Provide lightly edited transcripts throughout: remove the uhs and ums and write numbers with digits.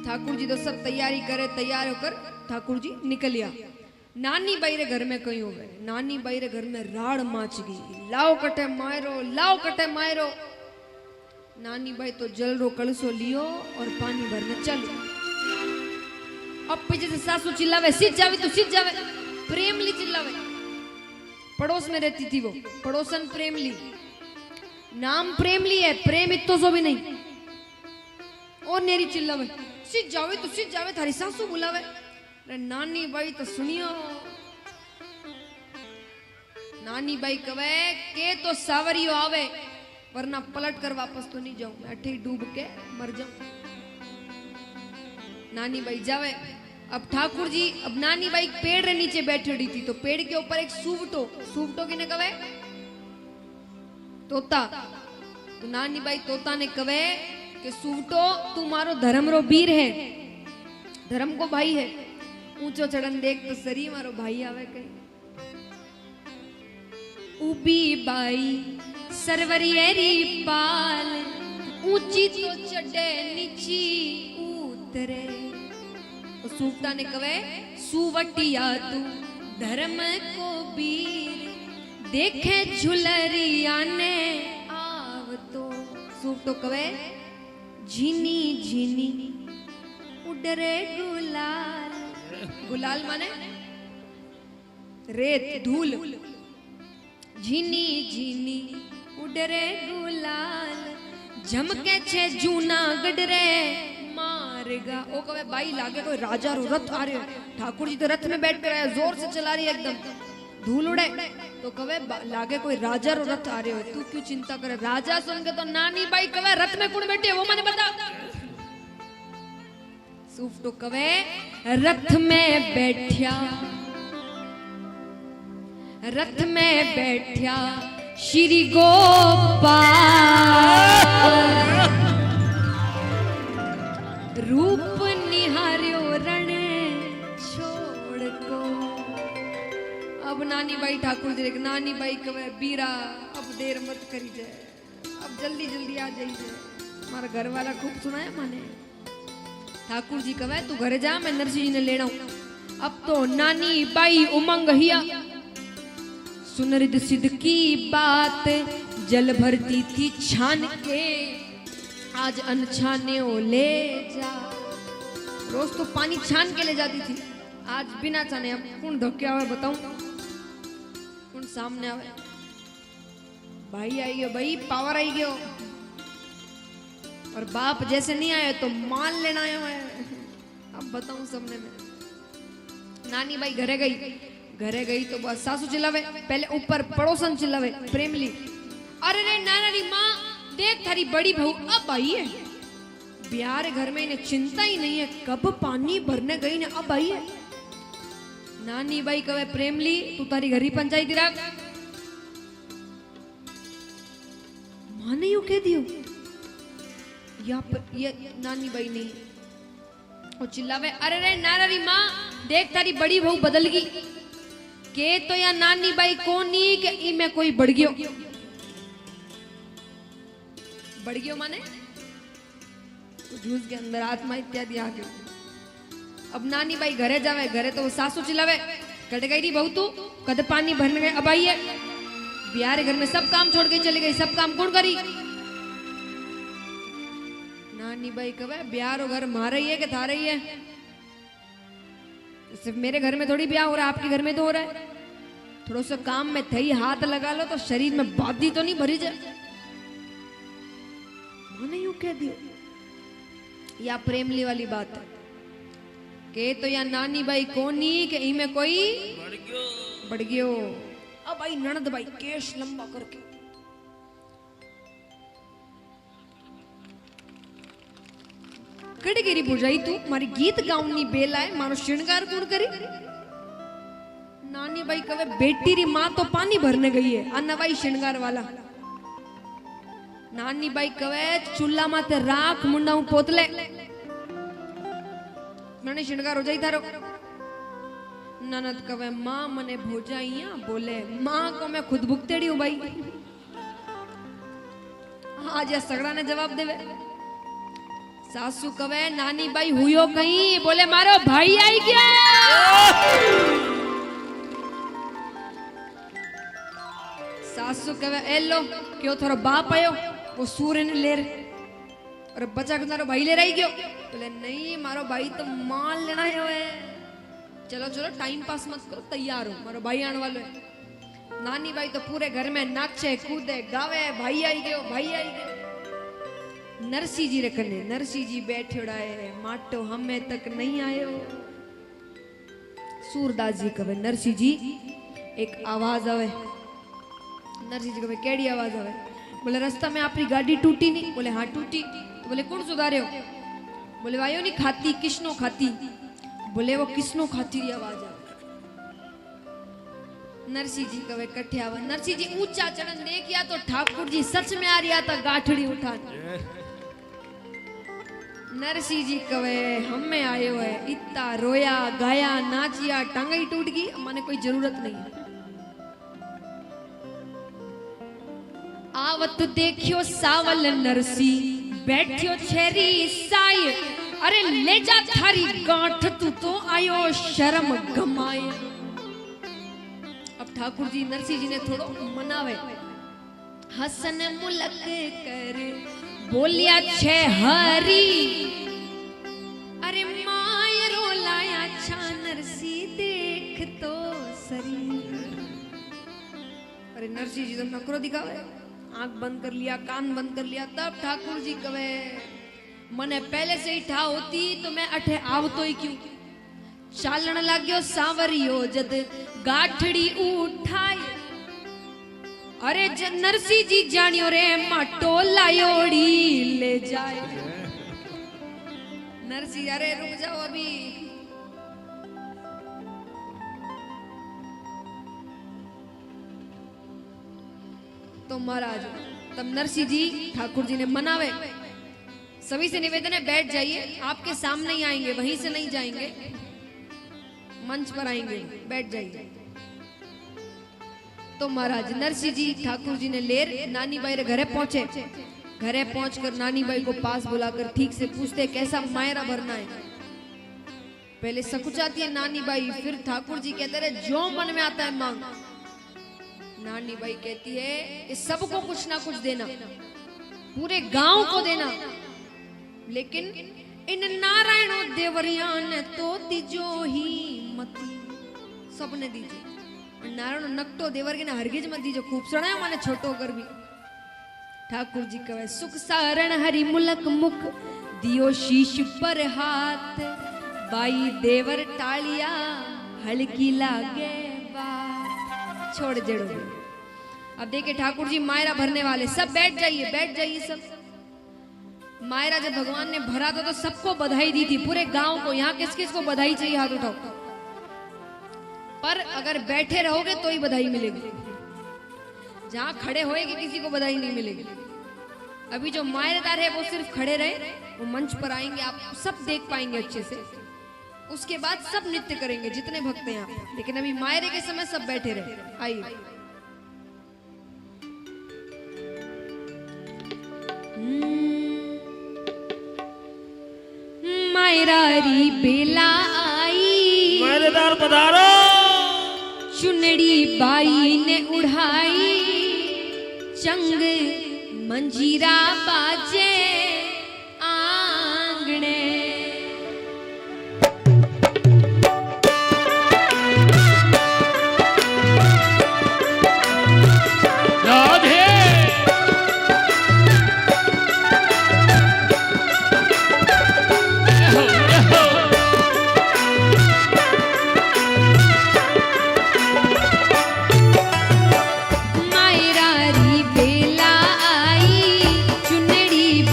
ठाकुर जी तो सब तैयारी करे, तैयार होकर ठाकुर जी निकलिया। नानी बाई रे घर में कहीं हो गए, नानी बाई रे घर में राड़ माच गई, लाओ कटे मायरो, लाओ कटे मायरो। नानी बाई तो जल रो कलसो लियो और पानी भरने चलो। अब पीछे से सासू चिल्लावे, सीध जावे तू सीध जावे, प्रेमली चिल्लावे। पड़ोस में रहती थी वो, पड़ोसन प्रेमली, नाम प्रेमली है, प्रेम इतो सो भी नहीं। और नेरी चिल्लावे, सीध जावे तू सीध जावे, थारी सासू बुलावे। अरे नानी बाई तो सुनियो, नानी बाई कवे के तो सावरियो आवे वरना पलट कर वापस तो नहीं जाऊं, मैं अठे ही डूब के मर जाऊं। नानी बाई जावे। अब ठाकुर जी, अब नानी बाई पेड़ रे नीचे बैठी रही थी, तो पेड़ के ऊपर एक सूवटो, सूवटो किने कवे तोता। तो नानी बाई तोता ने कवे कि सूवटो तू मारो धर्म रो वीर है, धर्म को भाई है, ऊंचो चढ़न देख तो सरी मारो भाई आवे कहीं। उबी बाई सरवरियरी पाल, ऊंची तो चढ़े नीची उतरे। तो सूवटा ने कवे सुवटिया तू धर्म को वीर, देखे झुलरिया ने आव तो। सूवटो कवे झीनी झीनी उडरे गुलाल, गुलाल माने रेत धूल, झीनी झीनी उडरे गुलाल, झमके छे जूनागढ़ रे मारेगा। ओ कवे बाई लागे कोई राजा रो रथ आ रहे, ठाकुर जी तो रथ में बैठ कर आए, जोर से चला रही है एकदम, धूल उड़े। तो कवे लागे कोई राजा रो रथ आ रहे हो, तू क्यों चिंता करे। राजा सुन के तो नानी बाई कवे रथ में कौन बैठे वो मैंने बता। सूफटो कवे रथ में बैठा, रथ में बैठा श्री गोपाल, रूप निहार्यो रण छोड़ को। अब नानी बाई ठाकुर जी, नानी बाई कवे बीरा अब देर मत करी जाए, अब जल्दी जल्दी आ जाइए, हमारा घर वाला खूब सुनाया माने। ठाकुर जी कवे तू घरे जा, मैं नरसिंह जी ने लेना हूं। अब तो नानी बाई उमंग हिया, सुनरिद सिद्ध की बात जल भरती थी छान के, आज अनछाने ओ ले जा। रोज तो पानी छान के ले जाती थी, आज बिना छाने। अब कौन धोखे आवे बताऊं, कौन सामने आवे। भाई आई गयो, भाई पावर आई गयो, और बाप जैसे नहीं आए तो मान लेना आया है। अब बताऊं सबने में। नानी बाई घरे गई, घरे गई तो बस सासू चिल्लावे, पहले ऊपर पड़ोसन चिल्लावे प्रेमली, अरे रे नाना री माँ देख थारी बड़ी बहू अब आई है। बिहार घर में इन्हें चिंता ही नहीं है, कब पानी भरने गई ने अब आई है। नानी बाई कहे प्रेमली तू तारी घरी पंचायती राख। माँ ने यूं कह दियो, या ये नानी बाई नहीं, और चिल्लावे अरे रे नाना री माँ देख तारी बड़ी बहू बदल गई के। तो या नानी बाई कोनी के ई में कोई बढ़ गयो, बढ़ गयो माने तो जूस के अंदर आत्मा इत्यादि आ गयो। अब नानी बाई घरे जावे, घरे तो सासू चिल्लावे कट गई री बहू तू, कद पानी भरने गए अब आई है। बिहार घर में सब काम छोड़ के चली गई, सब काम कौन करी। नानी बाई कहे बिहार घर मारा ही है कि थारा ही है, सिर्फ मेरे घर में थोड़ी ब्याह हो रहा है, आपके घर में तो हो रहा है। थोड़ा सा काम में थई हाथ लगा लो तो शरीर में बादी तो नहीं भरी जाए। मैंने यूं कह दियो, या प्रेमली वाली बात है के तो या नानी बाई कोनी के ई में कोई बढ़ गयो। अब आई ननद बाई केश लंबा करके कड़ी गिरी बुझाई तू मारी गीत गाउनी बेला है, मारो श्रृंगार कौन करी। नानी बाई कहे बेटी री माँ तो पानी भरने गई है, अनवाई श्रृंगार वाला। नानी बाई कहे चूल्हा माथे राख मुंडा पोतले, मैंने श्रृंगार हो जाई थारो। ननद कहे माँ मने भोजाइया, बोले माँ को मैं खुद भुगतेड़ी हूं भाई। आज या सगड़ा ने जवाब देवे, सासू कवे नानी बाई हुयो कहीं, बोले मारो भाई आई गया। सासू कवे ए लो क्यों थारो बाप आयो, वो सूर्य ने लेर और बच्चा को तारो भाई ले रही गयो। बोले नहीं मारो भाई तो माल लेना है। चलो चलो टाइम पास मत करो, तैयार हो मारो भाई आने वालो है। नानी बाई तो पूरे घर में नाचे कूदे गावे, भाई आई गयो भाई आई गयो। नरसी जी रखने नरसी जी बैठे है, माटो हमें तक नहीं आयो। सूरदास जी कहे नरसी जी एक आवाज आवे। नरसी जी कहे केड़ी आवाज आवे। बोले रास्ता में आपकी गाड़ी टूटी नहीं। बोले हाँ टूटी। तो बोले कौन सुधारे हो। बोले वायो नहीं खाती किसनो खाती। बोले वो किसनो खाती री आवाज आवे। नरसी जी कवे कट्ठे आवा। नरसी जी ऊंचा चढ़न देखिया तो ठाकुर जी सच में आ रिया था गाठड़ी उठा। नरसी जी कवे हमें आयो है, इतना रोया गाया नाचिया टांगई टूट गई, माने कोई जरूरत नहीं है। आवत देखियो सावल नरसी बैठियो छेरी साई। अरे ले जा थारी गांठ तू तो आयो शर्म गमाए। अब ठाकुर जी नरसी जी ने थोड़ो मनावे। हसन मुलक कर बोलिया छे हरी। अरे मायरो लाया छा नरसी देख तो सरी। अरे नरसी जी तो नखरो दिखावे, आंख बंद कर लिया कान बंद कर लिया। तब ठाकुर जी कवे मने पहले से ही ठा होती तो मैं अठे आवतो ही क्यों। चालन लाग्यो सांवरियो जद गाठड़ी उठाई। अरे नरसी जी जानियो रे माटो लायोड़ी ले जाए। नरसी अरे रुक जाओ अभी। तो महाराज तब नरसी जी ठाकुर जी ने मनावे। सभी से निवेदन है बैठ जाइए, आपके सामने ही आएंगे, वहीं से नहीं जाएंगे, मंच पर आएंगे, बैठ जाइए। तो महाराज नरसी जी ठाकुर जी ने लेर नानी बाई रे घरे पहुंचे। घरे पहुंचकर नानी बाई को पास बुलाकर ठीक से पूछते कैसा मायरा भरना है। पहले सकुचाती है नानी बाई, फिर ठाकुर जी कहते रहे जो मन में आता है मांग। नानी बाई कहती है इस सबको कुछ ना कुछ देना, पूरे गांव को देना, लेकिन इन नारायणों देवरिया ने तो दीजो ही मती, सबने दीजिए। नारायण नकटो देवर के ना हरगिज मत दीजो, खूब सुनायो माने छोटो कर भी। ठाकुर जी कहे सुख सारण हरि मुलक मुख दियो शीश पर हाथ। बाई देवर टालिया हल्की लागे बात। छोड़ जड़ो। अब देखिए ठाकुर जी मायरा भरने वाले, सब बैठ जाइए सब। मायरा जब भगवान ने भरा था तो सबको बधाई दी थी, पूरे गांव को। यहाँ किस किस को बधाई चाहिए हाथ उठाओ। पर अगर बैठे रहोगे तो ही बधाई मिलेगी, जहां खड़े होएगी किसी को बधाई नहीं मिलेगी। अभी जो मायरेदार है वो सिर्फ खड़े रहे, वो मंच पर आएंगे, आप सब देख पाएंगे अच्छे से। उसके बाद सब नृत्य करेंगे जितने भक्त हैं आप, लेकिन अभी मायरे के समय सब बैठे रहे। आइए मायरारी बेला आई, मायरेदार पधारो। चुनड़ी बाई ने उड़ाई, चंग मंजीरा बाजे आंगणे। मायरारी बेला आई, चुनड़ी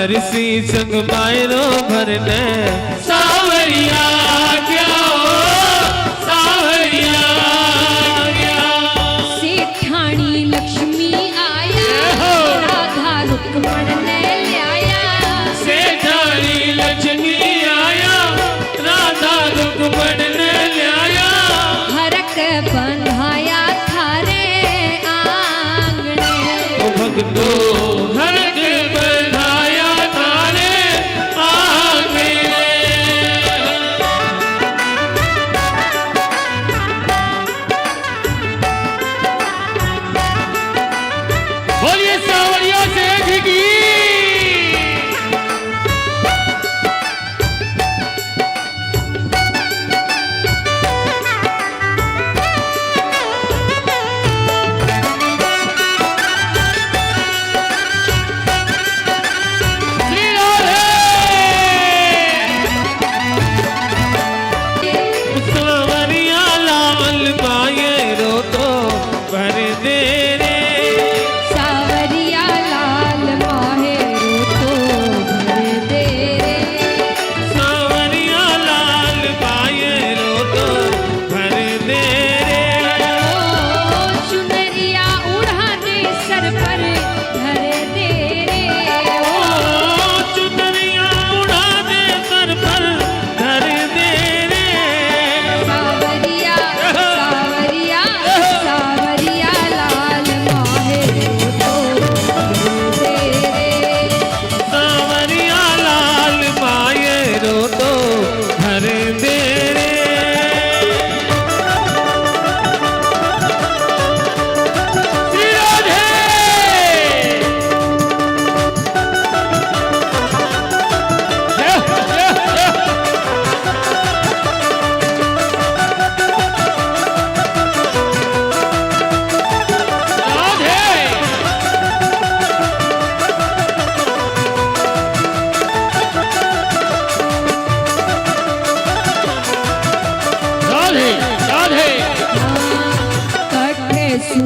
बरसी संग मायरो भरने सावरिया क्या हो सावरिया क्या। सेठानी लक्ष्मी आया राधा रुक्मण ने लाया। सेठानी लक्ष्मी आया राधा रुक्मण ने लाया। हरक बंधाया थारे आंगणे। ओ भक्तो हरक बंधाया थारे आंगणे। बोलिए सावरिया सेठ की। सावरिया लाल मायरो तो भर दे रे। सावरिया लाल माहेरो तो भर दे रे। सावरिया लाल मायरो तो भर दे रे। ओ चुनरिया उड़ाने सर पर धर दे रे। ओ चुनरिया उड़ा दे सर पर धर दे रे। सावरिया सावरिया सावरिया लाल माहेरो तो भर दे रे। सावरिया लाल मायरो तो भर दे रे। श्री राधे। राधे राधे। कठे सु